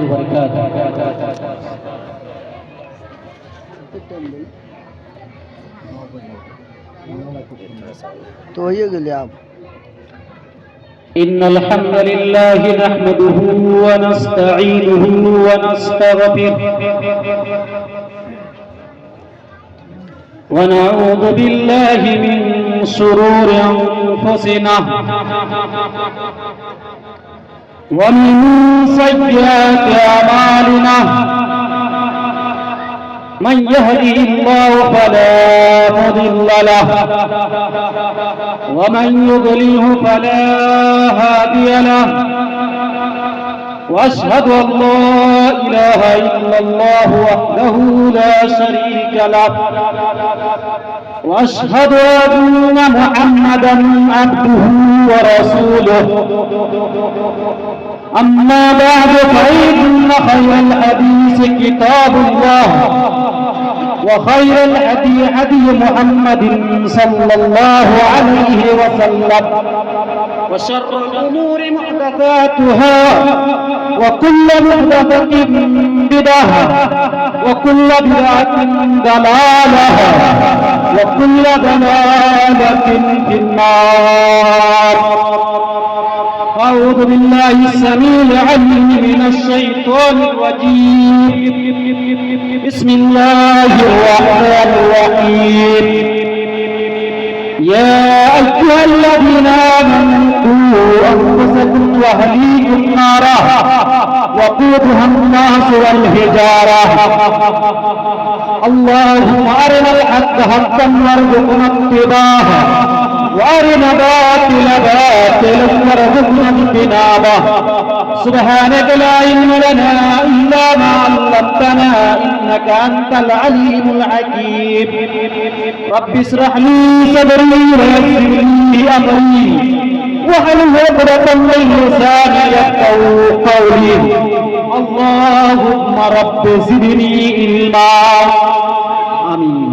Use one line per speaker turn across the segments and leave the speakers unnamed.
وبركاته.
تو یہ گلے آپ
إن الحمد لله نحمده ونستعينه ونستغفره ونعوذ بالله من شرور أنفسنا ومن سيئات أعمالنا من يهده الله فلا مضل له ومن يضلله فلا هادي له واشهد ان لا اله الا الله وحده لا شريك له واشهد ان محمدا عبده ورسوله اما بعد فان خير الحديث كتاب الله وخير الهدي هدي محمد صلى الله عليه وسلم وشر الأمور محدثاتها وكل محدثة بدعة وكل بدعة ضلالة وكل ضلالة في النار. أعوذ بالله السميع العليم من الشيطان الرجيم. بسم الله الرحمن الرحيم. يا أيها الذين آمنوا قوا أنفسكم وأهليكم نارا وقودها الناس والحجارة. اللهم أرنا الحق حقا وارزقنا اتباعه وأرنا الباطل باطلا وارزقنا اجتنابه. سبحانك لا علم لنا إلا ما علمتنا إنك أنت العليم الحكيم. رب اشرح لي صدري ويسر لي أمري واحلل عقدة من لساني يفقهوا قولي. اللهم رب زدني علما. آمين.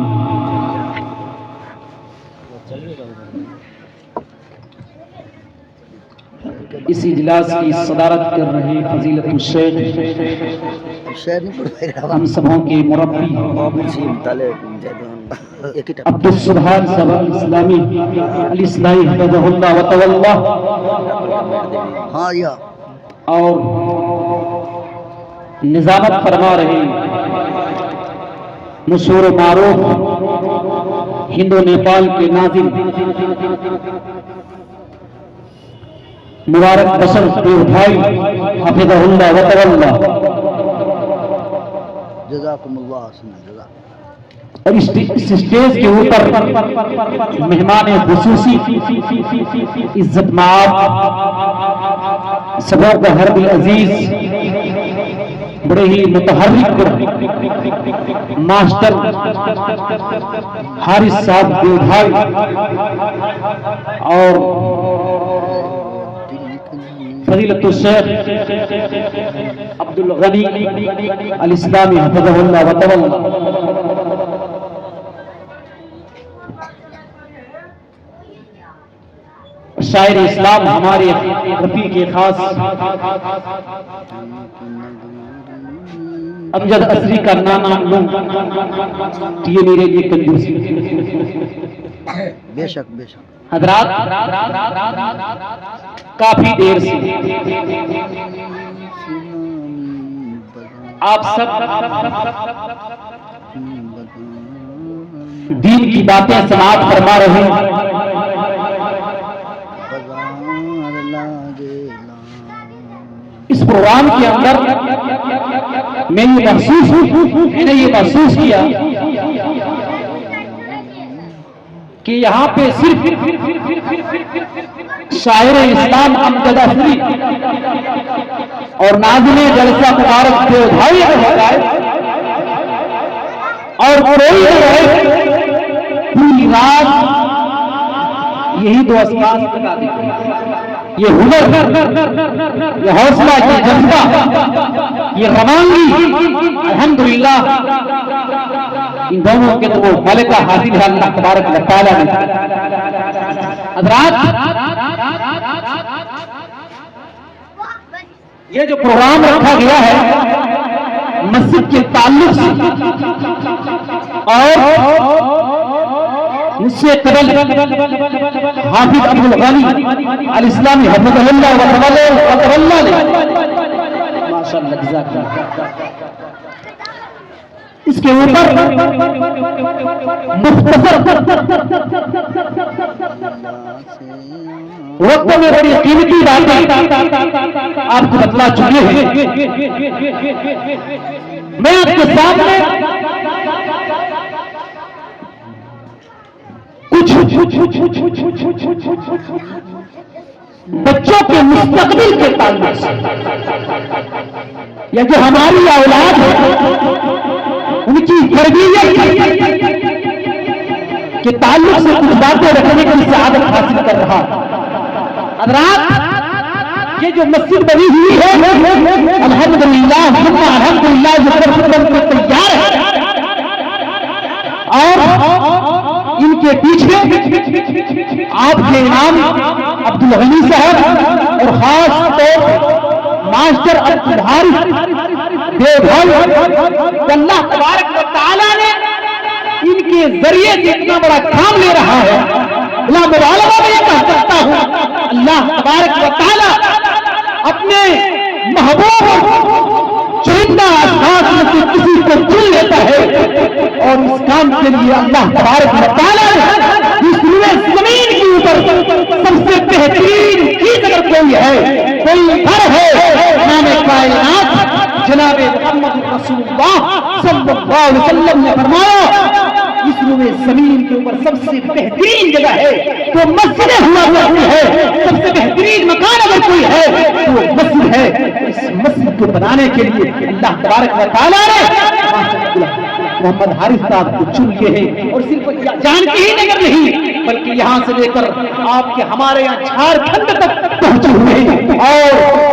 اس اجلاس کی صدارت کر رہے فضیلت الشیخ ہم سبوں کے مربی عبدالسبحان صاحب الاسلامی الاسلامی حفظہ اللہ وتولہ اور نظامت فرما رہے مشہور و معروف ہند و نیپال کے ناظر مبارک بشر پیر بھائی حفظہ اللہ وتولہ.
جزاکم اللہ جزا.
اور اس اسٹیج کے اوپر مہمان خصوصی عزت مآب سبوں کا ہر دل عزیز بڑے ہی متحرک ماسٹر حارث صاحب پیر بھائی اور فضیلت الشیخ عبدالغنی الاسلامی حفظہ اللہ وتولہ. شاعر اسلام ہمارے رفیق خاص امجد عصری کا نام لوں یہ میرے لیے کنجوسی.
بے شک بے شک.
حضرات کافی دیر سے آپ سب دین کی باتیں سماعت فرما رہے ہیں. اس پروگرام کے اندر میں نے یہ محسوس کیا کہ یہاں پہ صرف شاعر اسلام امجد عصری اور ناظم جلسہ مبارک پیر بھائی اور کوئی پوری رات یہی دو اسباب بتا دیتے ہیں. یہ ہنر، یہ حوصلہ، یہ جذبہ، یہ روانگی الحمدللہ ان دونوں کے تو وہ ملکہ حاصل ہے اللہ تبارک و تعالیٰ نے. حضرات یہ جو پروگرام رکھا گیا ہے مسجد کے تعلق سے اور اس سے قبل حافظ عبدالغنی الاسلامی حفظہ اللہ وتولہ نے ماشاءاللہ جزاک اللہ اس کے اوپر مختصر وقت میں بڑی قیمتی باتیں آپ کو بتلا چکے ہیں. میں آپ کے سامنے کچھ بچوں کے مستقبل کے تعلق سے یا جو ہماری اولاد ہے ان کی تربیت کے تعلق سے کچھ باتیں رکھنے کی سعادت حاصل کر رہا. حضرات یہ جو مسجد بنی ہوئی ہے الحمدللہ الحمدللہ جو تیار ہے اور ان کے پیچھے آپ کے امام عبدالغنی صاحب اور خاص طور ماسٹر عبدالحارث دیوبھائی اللہ تبارک و تعالیٰ نے ان کے ذریعے سے اتنا بڑا کام لے رہا ہے. اللہ مبالغہ میں یہ کہہ سکتا ہوں اللہ تبارک و تعالیٰ اپنے محبوب چندہ اشخاص میں سے کسی کو چن لیتا ہے اور اس کام کے لیے اللہ تبارک و تعالیٰ نے اس روئے زمین کے اوپر سب سے بہترین چیز اگر کوئی ہے کوئی گھر ہے امام کائنات جناب محمد رسول اللہ صلی اللہ علیہ وسلم نے فرمایا اس روئے زمین کے اوپر سب سے بہترین جگہ ہے تو مسجد ہوا کرتی ہے. سب سے بہترین مکان اگر کوئی ہے تو مسجد ہے. اس مسجد کو بنانے کے لیے اللہ تبارک و تعالیٰ نے محمد حارث صاحب کو چن لیے ہیں اور صرف جان کے ہی نگر نہیں بلکہ یہاں سے لے کر آپ کے ہمارے یہاں جھارکھنڈ تک پہنچے ہوئے ہیں اور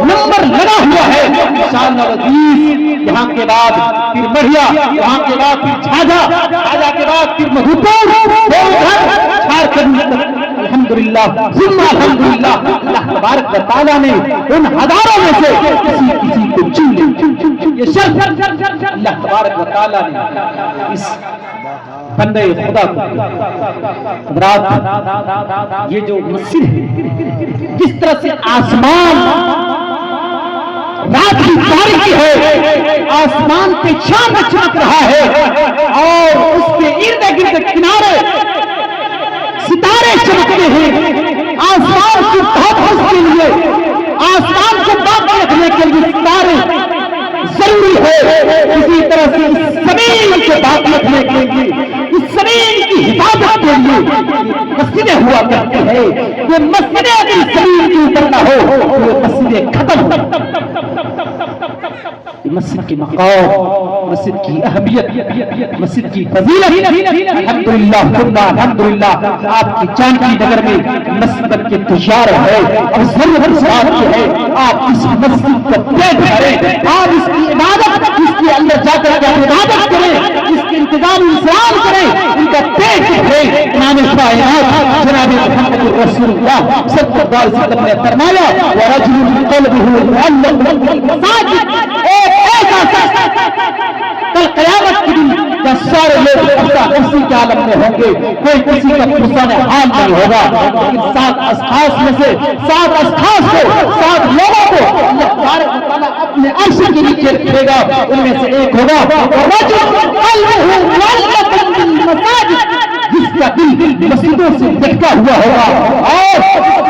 نمبر لگا ہوا ہے انشاءاللہ عزیز. یہاں کے بعد پھر مڑیا, یہاں کے بعد پھر جھاجھا, جھاجھا کے بعد پھر مدھوپور, جھارکھنڈ تک الحمدللہ ثم الحمدللہ اللہ تبارک و تعالیٰ نے ان ہزاروں میں سے کسی کو چن لیا. یہ شرط اللہ تبارک و تعالیٰ نے اس بندے خدا کو. حضرات یہ جو مسجد ہے جس طرح سے آسمان رات کی تاریکی ہے, آسمان پہ چاند چمک رہا ہے اور اس کے ارد گرد کنارے ستارے چمکتے ہیں. آسمان کو تحفظ کے لیے, آسمان کو باقی رکھنے کے لیے ستارے ضروری ہے. اسی طرح سے اس زمین کو باقی رکھنے کے لیے, اس زمین کی حفاظت کے لیے مسجدیں ہوا کرتی ہے. یہ مسجدیں اگر زمین کے اوپر نہ ہو یہ مسجدیں ختم ہو. مسجد کی مقام, مسجد کی اہمیت, مسجد کی فضیلت الحمدللہ الحمدللہ آپ کی جانکی نگر میں مسجد کے تجار ہے اور ضرورت ساتھ ہے. آپ اس مسجد کو پیٹ کریں, آپ اس کی عبادت, اس کے اندر جا کر عبادت کریں, اس کے انتظام انسان کریں, ان کا پیٹ بھریں. امام کائنات جناب محمد رسول اللہ صلی اللہ علیہ وسلم نے فرمایا ورجل قلبه معلق بالمساجد, ایسا شخص کل قیامت کے دن جب سارے لوگ اسی کے عالم میں ہوں گے, کوئی کسی کا پرسان حال نہیں ہوگا, لیکن 7 اشخاص میں سے 7 اشخاص کو 7 لوگوں کو اللہ تبارک و تعالیٰ اپنے عرش کے نیچے رکھے گا. ان میں سے ایک ہوگا رجل قلبه معلق بالمساجد, جس کا دل مسجدوں سے لٹکا ہوا ہوگا. اور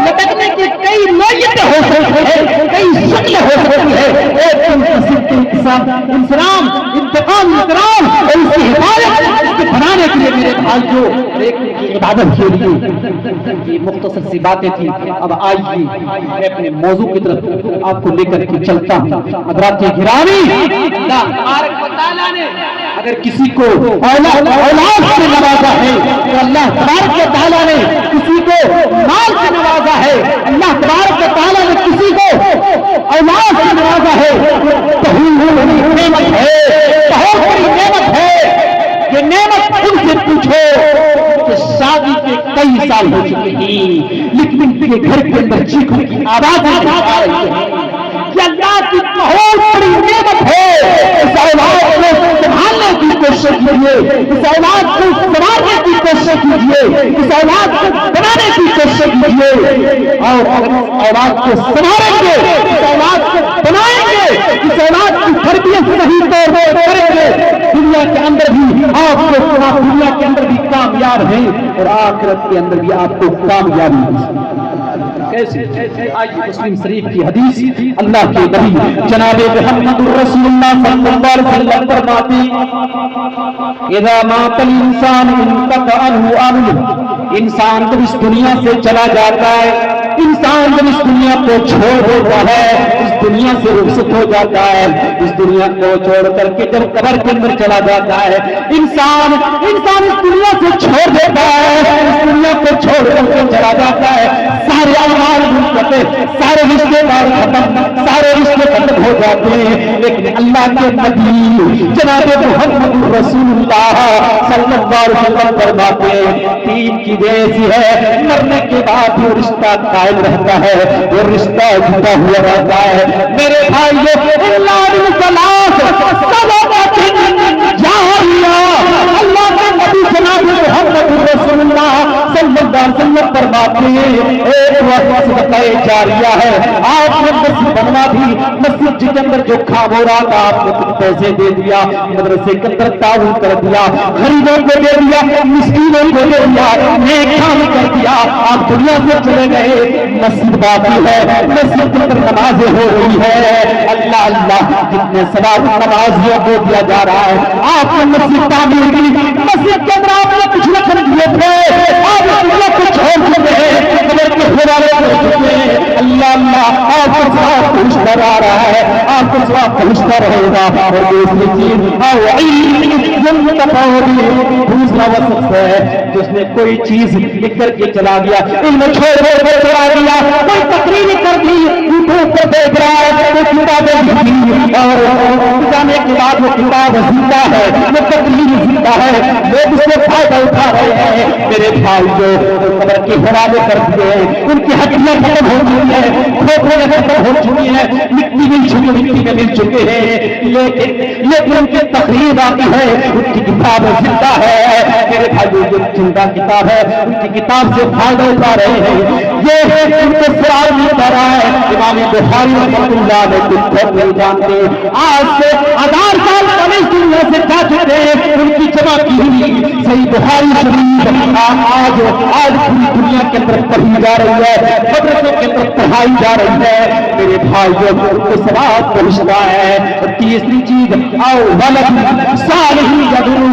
لٹکنے کی کئی نوعیتیں ہو سکتی ہیں, کئی شکلیں ہو سکتی ہیں. ایک مسجد کے انسلام انتقام انتظام اور اس کی حفاظت اس کو بنانے کے لیے میرے بھائیوں ایک کی عبادت کے لیے یہ مختصر سی باتیں تھیں. اب آئیے میں اپنے موضوع کی طرف آپ کو لے کر کے چلتا ہوں. حضرات گرامی, اللہ تبارک و تعالیٰ نے اگر کسی کو اولاد سے نوازا ہے تو اللہ تبارک و تعالیٰ نے کسی کو مال سے نوازا ہے, اللہ تبارک و تعالیٰ نے کسی کو اولاد سے نوازا ہے. بہت بڑی نعمت ہے, بہت بڑی نعمت ہے. یہ نعمت ان سے پوچھو کہ شادی کے کئی سال ہو چکے ہیں لیکن ان کے گھر کے اندر چیخوں کی آواز آ رہی ہے. یہ اللہ کی بہت بڑی نعمت ہے. اس اولاد کیجیے، اس اولاد کو سنوارنے کی کوشش کیجیے، اس اولاد کو بنانے کی کوشش کیجیے، اور اگر اس اولاد کو سنواریں گے، اس اولاد کو بنائیں گے، اس اولاد کی تربیت صحیح طور پر کریں گے، دنیا کے اندر بھی آپ کو دنیا کے اندر بھی کامیاب ہیں اور آخرت کے اندر بھی آپ کو کامیابی ملے۔ کیسے؟ آئیے مسلم شریف کی حدیث، اللہ کے نبی جناب محمد رسول اللہ صلی اللہ علیہ وسلم فرماتے ہیں اذا مات الانسان انقطع عنہ عمله، انسان جب اس دنیا سے چلا جاتا ہے، انسان جب اس دنیا کو چھوڑ دیتا ہے، اس دنیا سے رخصت ہو جاتا ہے، اس دنیا کو چھوڑ کر کے جب قبر کے اندر چلا جاتا ہے، انسان اس دنیا سے چھوڑ دیتا ہے، اس دنیا کو چھوڑ کر کے چلا جاتا ہے، سارے اعمال منقطع، سارے رشتے دار ختم، سارے رشتے ختم ہو جاتے ہیں، لیکن اللہ کے نبی جناب محمد رسول اللہ صلی اللہ علیہ وسلم فرماتے ہیں تین چیزیں ایسی ہے مرنے کے بعد وہ رشتہ قائم رہتا ہے، وہ رشتہ جڑا ہوا رہتا ہے۔ میرے بھائیو اللہ اللہ کے نبی جناب محمد رسول اللہ صلی اللہ علیہ وسلم فرماتے ہیں ایک وقت صدقہ جاریہ ہے، آپ نے مسجد بنوا دی، مسجد کے اندر جو کام ہو رہا تھا آپ نے کچھ پیسے دے دیا، مدرسے کے اندر تعاون کر دیا، غریبوں کو دے دیا، مسکینوں کو دے دیا، نیک کام کر دیا، آپ دنیا سے چلے گئے، مسجد باقی ہے، مسجد کے اندر نمازیں ہو رہی ہے، اللہ اللہ جتنے ثواب نمازیوں کو دیا جا رہا ہے، آپ نے مسجد تعمیر کی، مسجد کے اندر آپ نے کچھ رکھ دیے تھے، آپ دنیا کو چھوڑ چکے ہیں، قبر کے حوالے کر چکے ہیں، اللہ اللہ آپ کو ثواب پہنچتا آ رہا ہے، آپ کو ثواب پہنچتا رہے گا، اور دوسری چیز دوسرا وہ شخص ہے جس نے کوئی چیز لکھ کر کے چلا گیا، علم چھوڑ کر چلا گیا، کوئی تقریر کر دی، یوٹیوب پر دیکھ رہا ہے، کوئی کتابیں لکھی اور جانے کے بعد وہ کتاب زندہ ہے، وہ تقریر زندہ ہے، لوگ اس سے فائدہ اٹھا رہے ہیں، میرے بھائی جو قبر کے حوالے کر دیے ہیں، ان کی ہڈیاں ختم ہو چکی ہیں، کھوپڑیاں ختم ہو چکی ہیں، مٹی مل چکی، مٹی میں مل چکے ہیں، لیکن ان کی تقریر باقی ہے، ان کی کتاب زندہ ہے، میرے بھائی جو زندہ کتاب ہے ان کی کتاب سے فائدہ اٹھا رہے ہیں، یہ ان کو سوال ملتا رہا ہے۔ امام بخاری رحمۃ اللہ علیہ کو نہیں جانتے، آج سے 1000 سال پہلے دنیا سے جا چکے ہیں، ان کی جمع کی ہوئی صحیح بخاری شریف آج پوری دنیا کے اندر پڑھی جا رہی ہے، مدرسوں کے اندر پڑھائی جا رہی ہے، میرے بھائیوں ان کو ثواب پہنچتا ہے۔ اور تیسری چیز او ولد صالح یدعوہ،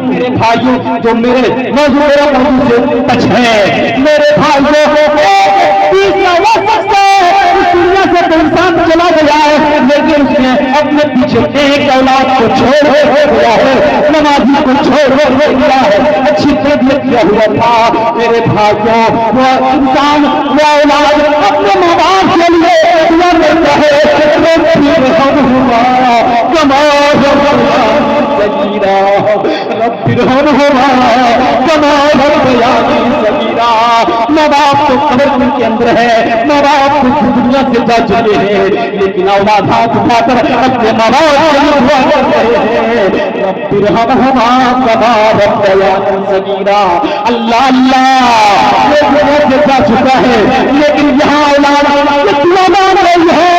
میرے بھائیوں جو میرے موضوع سے ٹچ ہے، میرے بھائیوں تیسرا وہ شخص ہے اس دنیا سے تو انسان چلا گیا ہے، لیکن اس نے اپنے پیچھے ایک اولاد کو چھوڑ دیا ہے، نمازی کو چھوڑ دیا ہے، اچھی تربیت کیا ہوا تھا، میرے بھائیوں وہ انسان وہ اولاد اپنے ماں باپ کے لیے دعا کرتا ہے، ماں باپ تو قبر کے اندر ہے، ماں باپ تو دنیا سے جا چکے ہیں، لیکن اولاد ہاتھ اٹھا کر اپنے ماں باپ کے لیے دعا کر رہے ہیں، رب ارحمہما کما ربیانی صغیرا، اللہ اللہ یہ دنیا سے جا چکا ہے، لیکن یہاں اولاد یہ دعا مان رہی ہے،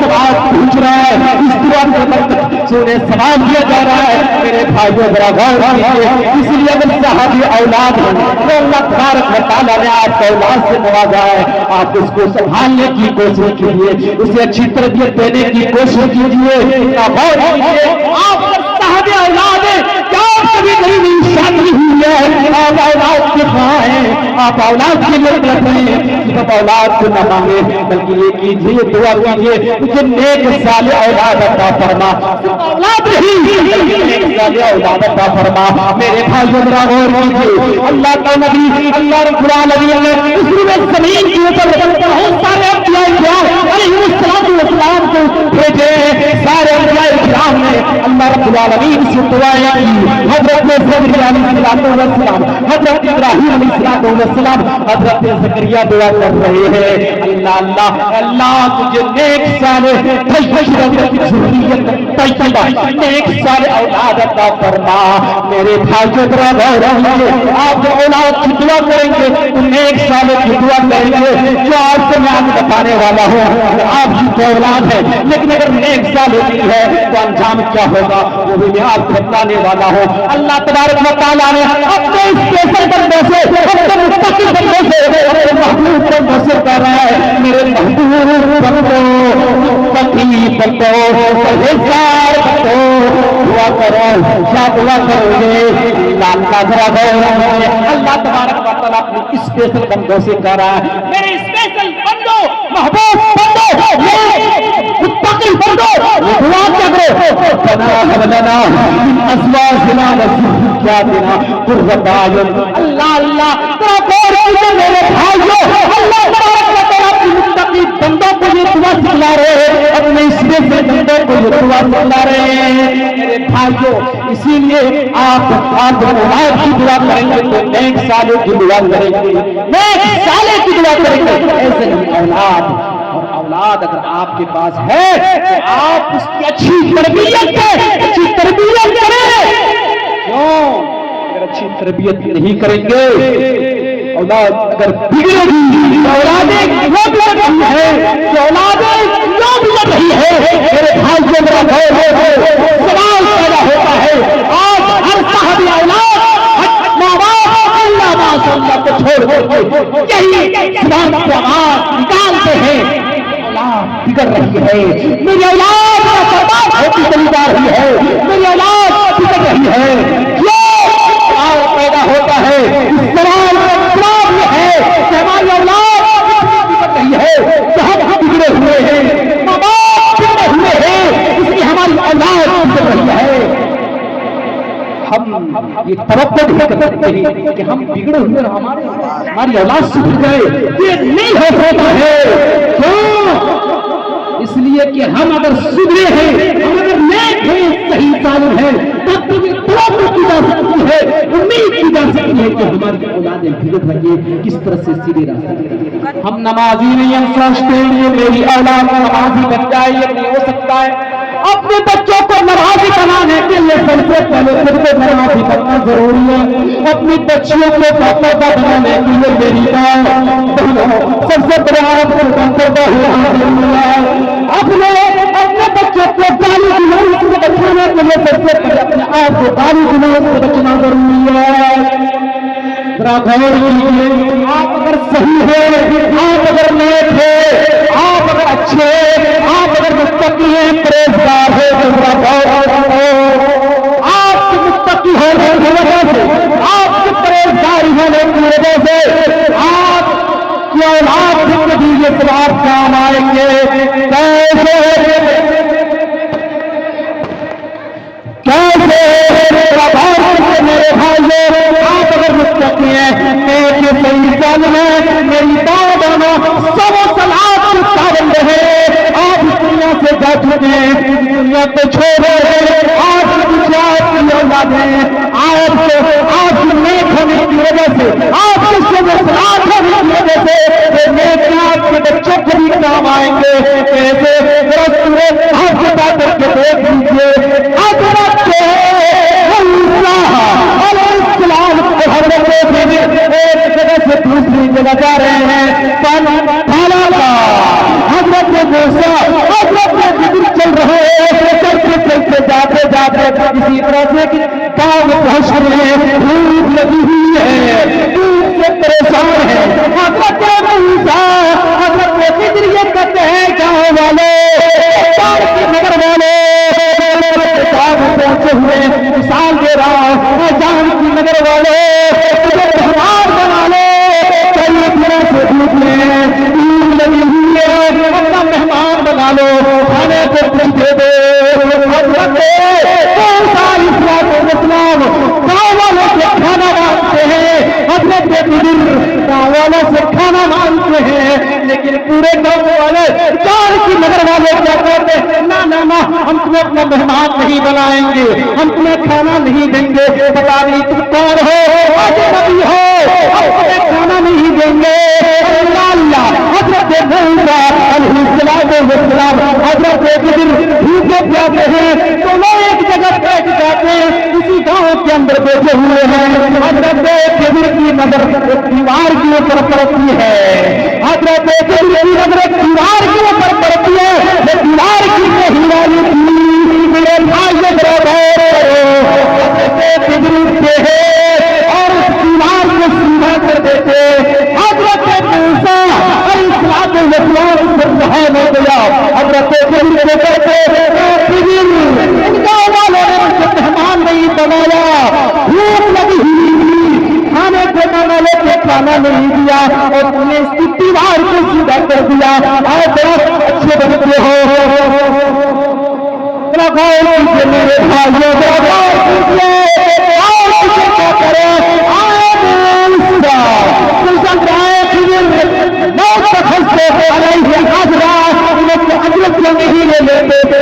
سواب پوچھ رہا ہے، اس دعا کے برکت سونے سواب دیا جا رہا ہے، میرے بھائیوں ذرا غور کیجیے، اس لیے اگر صحابی اولاد ہے تو اللہ تبارک و تعالیٰ نے آپ کو اولاد سے نوازا ہے، آپ اس کو سنبھالنے کی کوشش کیجیے، اسے اچھی تربیت دینے کی کوشش کیجیے، غور کیجیے، آپ صحابی اولاد ہے کیا کبھی نہیں شادی ہوئی ہے، آپ اولاد کے کہاں ہیں، آپ اولاد کے لیے لڑ رہے ہیں، صرف اولاد کو نہ مانگے بلکہ یہ کیجیے دعا کیجیے مجھے نیک صالح اولاد عطا فرما، صرف اولاد نہیں نیک صالح اولاد عطا فرما، میرے بھائیو ذرا غور کیجیے، اللہ کا نبی اللہ رب العالمین نے اس زمین کے اوپر بہت سارے انبیاء کرام علیہ السلام کو بھیجے، سارے انبیاء کرام نے اللہ رب العالمین سے دعائیں کی. حضرت زکریا علیہ السلام, حضرت ابراہیم علیہ السلام, حضرت زکریا دعا کر رہے ہیں, اللہ اللہ اللہ تجھے نیک صالح ذریت طیبہ, نیک صالح اولاد عطا فرما. میرے بھائیو ذرا غور کیجیے, آپ جو اولاد کی دعا کریں گے تو نیک صالح کی دعا کریں گے. جو آپ کو میں آگے بتانے والا ہوں آپ کی تو اولاد ہے, لیکن اگر نیک صالح نہیں ہے تو انجام کیا ہوگا وہ بھی میں آپ کو بتانے والا ہوں. اللہ تبارک و تعالیٰ نے اپنے اسپیشل بندوں سے, اپنے مستقل بندوں سے, اپنے محبوب بندوں سے کہہ رہا ہے میرے محبوب بندوں, متقی بندوں, پرہیزگار بندوں, دعا کرو. کیا دعا کرو گے؟ اللہ تبارک و تعالیٰ اپنے اسپیشل بندوں سے کہہ رہا ہے میرے اسپیشل بندوں, محبوب بندوں, متقی بندوں, دعا کرو. ربنا ازواجنا وذرياتنا قرۃ اعین. اللہ اللہ تیرا غور کیجیے میرے بھائیو, اللہ تبارک و تعالیٰ اپنے متقی بندوں کو یہ دعا سکھلا رہے ہیں, اپنے اسپیشل بندوں کو یہ دعا سکھلا رہے ہیں میرے بھائیو. اسی لیے آپ اولاد کی دعا کریں گے تو نیک صالح کی دعا کریں گے, نیک صالح کی دعا کریں گے. ایسے ہی اولاد, اور اولاد اگر آپ کے پاس ہے تو آپ اس کی اچھی تربیت کریں, اچھی تربیت کریں. کیوں؟ اگر اچھی تربیت نہیں کریں گے اولاد اگر بگڑے گی, اولادیں وہ بگڑ رہی ہے, اولادیں وہ بگڑ رہی ہے. میرے بھائی کو میرا سوال پیدا ہوتا ہے, آج ہر صاحب اولاد ماں باپ اللہ ماشاء اللہ کو چھوڑ کے یہی زبان سے آواز نکالتے ہیں اولاد بگڑ رہی ہے, میری اولاد کا برباد ہوتی چلی جا رہی ہے, میری اولاد بگڑ رہی ہے. کیوں سوال پیدا ہوتا ہے؟ اس سوال کا جواب یہ ہے کہ ہماری اولاد بگڑ رہی ہے کہ ہم بگڑے ہوئے ہیں, ماں باپ بگڑے ہوئے ہیں, اس لیے ہماری اولاد بگڑ رہی ہے. ہم یہ توقع نہیں کر سکتے کہ ہم بگڑے ہوئے ہماری اولاد سدھر جائے, یہ نہیں ہو سکتا ہے. کیوں؟ اس لیے کہ ہم اگر سدھرے ہیں, ہم اگر نیک ہیں, صحیح صالح ہیں, تب تو یہ توقع کی جا سکتی ہے, امید کی جا سکتی ہے کہ ہماری اولادیں بگڑ رہی ہیں کس طرح سے سیدھے راستے. ہم نمازی نہیں, ہم سوچتے ہیں میری اولاد نمازی بن جائے, یہ نہیں ہو سکتا ہے. اپنے بچوں کو نمازی بنانے کے لیے سب سے پہلے خود کو نمازی بننا ضروری ہے. اپنی بچیوں کو باقاعدہ بنانے کے لیے میری سب سے بڑا اپنے بچوں کو گالی گلوچ سے بچانے کے لیے سب سے پہلے اپنے آپ کو گالی گلوچ سے بچنا ضروری ہے. آپ اگر صحیح ہے, آپ اگر نیک ہے, آپ اگر اچھے, آپ اگر متقی ہیں, پرہیزگار ہے, آپ کے متقی ہونے کی وجہ سے, آپ کے پرہیزگاری ہونے کی وجہ سے آپ کی اولاد زندگی کے خلاف کام آئیں گے. میرے بھائیوں, آپ اگر متقی ہیں, نیک صحیح صالح ہیں, میری بات سب صلاح کے پابند ہے. آپ اس دنیا سے جا چکے ہیں, دنیا کو چھوڑے, آپ کی اولاد ہیں, آپ کی نیک ہونے کی وجہ سے, آپ کی صلاح ہونے کی وجہ سے نیک آپ کے بچوں کو بھی کام آئیں گے. ایسے آپ کے بات کر کے دیکھ لیجیے, حضرت ایک جگہ سے دوسری جگہ جا رہے ہیں, حضرت موسیٰ حضرت چل رہے ہیں, چلتے جاتے جاتے اسی طرح سے گاؤں میں پہنچ رہے ہیں, دھوپ لگی ہوئی ہے, دھوپ سے پریشان ہے. حضرت موسیٰ حضرت خضر یہ کہتے ہیں گاؤں والے, نگر والے پہنچے ہوئے, مثال دے رہا ہوں, جان کی نگر والے مہمان بنا لو, چلیے طرح سے دھوپ میں دھوپ لگی ہوئی ہے, اپنا مہمان بنا لو, کھانے کو کچھ دے دو. اسلام گاؤں والوں سے کھانا مانگتے ہیں, حضرت گاؤں والوں سے کھانا مانگتے ہیں, لیکن پورے گاؤں والے جان کی نگر والے کیا کہتے ہیں, نہ نہ ہم تمہیں اپنا مہمان نہیں بنائیں گے، ہم تمہیں کھانا نہیں دیں گے، بتا نہیں تم کون ہو، نبی ہو، ہم تمہیں کھانا نہیں دیں گے۔ اللہ حضرت موسیٰ علیہ السلام حضرت خضر بھوکے پیاسے ہیں، دونوں ایک جگہ بیٹھ جاتے ہیں، اسی گاؤں کے اندر بیٹھے ہوئے ہیں۔ حضرت خضر کی نظر دیوار کے اوپر پڑتی ہے، حضرت خضر کی نظر دیوار کے اوپر پڑتی ہے، وہ دیوار کی نہیں والی تھی، میرے بھائی برابر حضرت خضر اٹھتے ہیں اور اس دیوار کو سیدھا کر دیتے۔ حضرت موسیٰ سبحان اللہ، حضرت خضر کو کہتے ان گاؤں والوں نے ان کو مہمان نہیں بنایا، بھوک لگی ہوئی کھانے کو بنانے کو کھانا نہیں دیا اور تم نے اس کی دیوار کو سیدھا کر دیا۔ آئے بہت اچھے بنتے ہو، میرے بھائیوں کیا کرے، اجرت کیوں نہیں لے لیتے،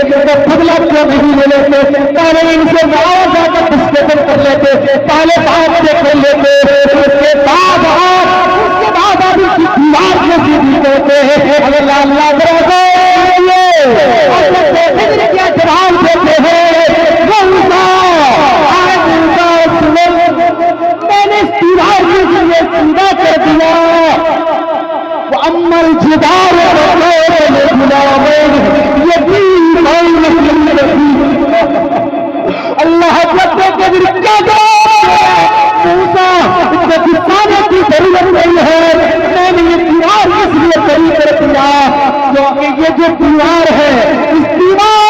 بدلا کیوں نہیں لے لیتے، پہلے ان سے جا کر ڈسکشن کر لیتے، پہلے بات سے کر لیتے، اس کے بعد آپ اس کی دیوار کو سیدھی کرتے ہیں۔ اگر اللہ کیا جواب دیتے ہیں، میں نے اس دیوار کے لیے سیدھا کر دیا، وَأَمَّا الْجِدَارُ اللہ حضرت کے دل کیا موسیٰ اس کو دکھانے کی ضرورت نہیں ہے، میں نے یہ دیوار اس لیے کر دیا کیونکہ یہ جو دیوار ہے اس دیوار